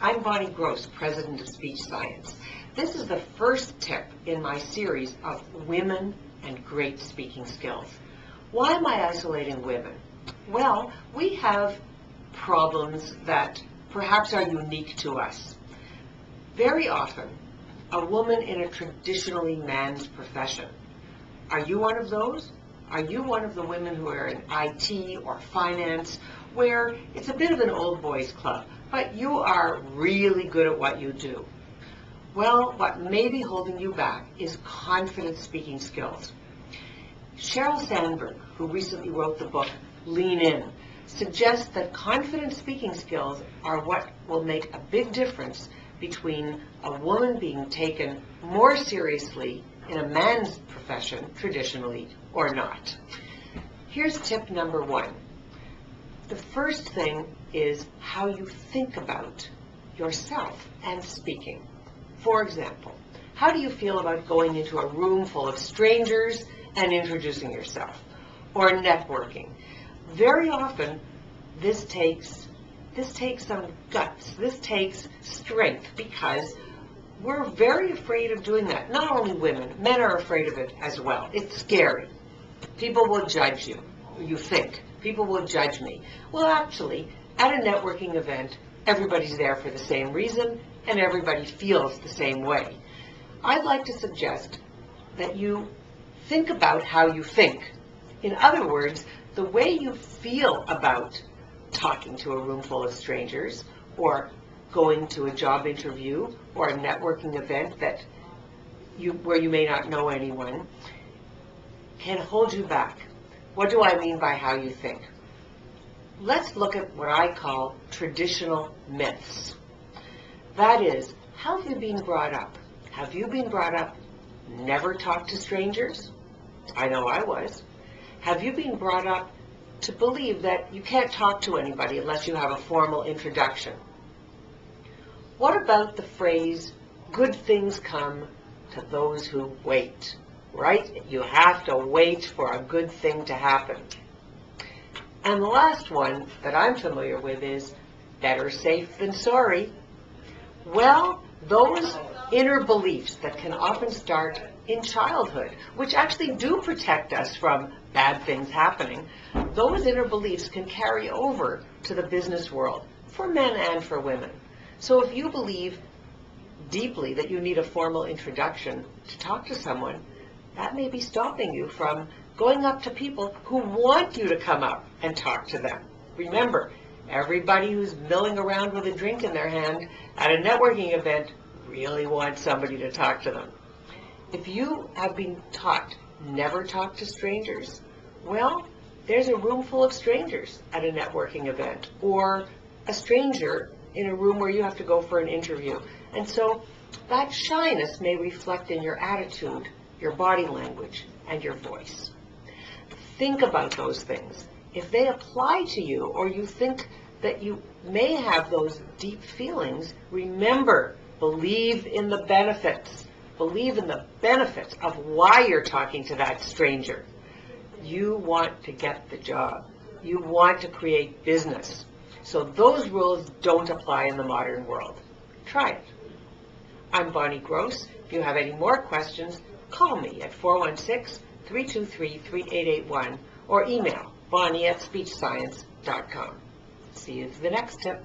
I'm Bonnie Gross, president of SpeechScience. This is the first tip in my series of women and great speaking skills. Why am I isolating women? Well, we have problems that perhaps are unique to us. Very often, a woman in a traditionally man's profession. Are you one of those? Are you one of the women who are in IT or finance, where it's a bit of an old boys club, but you are really good at what you do? Well, what may be holding you back is confident speaking skills. Sheryl Sandberg, who recently wrote the book Lean In, suggests that confident speaking skills are what will make a big difference between a woman being taken more seriously in a man's profession, traditionally, or not. Here's tip number one. The first thing is how you think about yourself and speaking. For example, how do you feel about going into a room full of strangers and introducing yourself, or networking? Very often, this takes some guts. This takes strength, because we're very afraid of doing that. Not only women, men are afraid of it as well. It's scary. People will judge you. You think, people will judge me. Well, actually, at a networking event, everybody's there for the same reason, and everybody feels the same way. I'd like to suggest that you think about how you think. In other words, the way you feel about talking to a room full of strangers, or going to a job interview, or a networking event where you may not know anyone, can hold you back. What do I mean by how you think? Let's look at what I call traditional myths. That is, how have you been brought up? Have you been brought up never talk to strangers? I know I was. Have you been brought up to believe that you can't talk to anybody unless you have a formal introduction? What about the phrase, good things come to those who wait, right? You have to wait for a good thing to happen. And the last one that I'm familiar with is, better safe than sorry. Well, those inner beliefs that can often start in childhood, which actually do protect us from bad things happening, those inner beliefs can carry over to the business world, for men and for women. So if you believe deeply that you need a formal introduction to talk to someone, that may be stopping you from going up to people who want you to come up and talk to them. Remember, everybody who's milling around with a drink in their hand at a networking event really wants somebody to talk to them. If you have been taught never talk to strangers, well, there's a room full of strangers at a networking event, or a stranger in a room where you have to go for an interview. And so that shyness may reflect in your attitude, your body language, and your voice. Think about those things. If they apply to you, or you think that you may have those deep feelings, remember, believe in the benefits. Believe in the benefits of why you're talking to that stranger. You want to get the job. You want to create business. So those rules don't apply in the modern world. Try it. I'm Bonnie Gross. If you have any more questions, call me at 416-323-3881 or email bonnie@speechscience.com. See you for the next tip.